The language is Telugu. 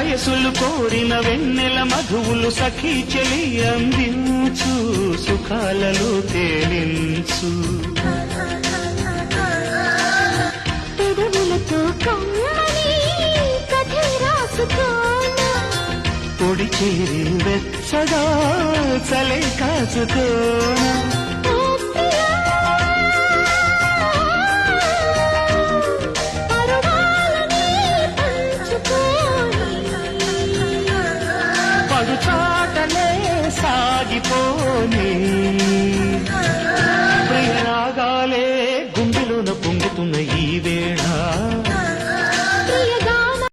వయసులు కోరిన వెన్నెల మధువులు సఖీ చెలి అందించు సుఖాలలో తేలించు పెదవులతో కమ్మని కథ రాసుకోనా పొడి చేరి వెచ్చగా చలే కాచుకోనా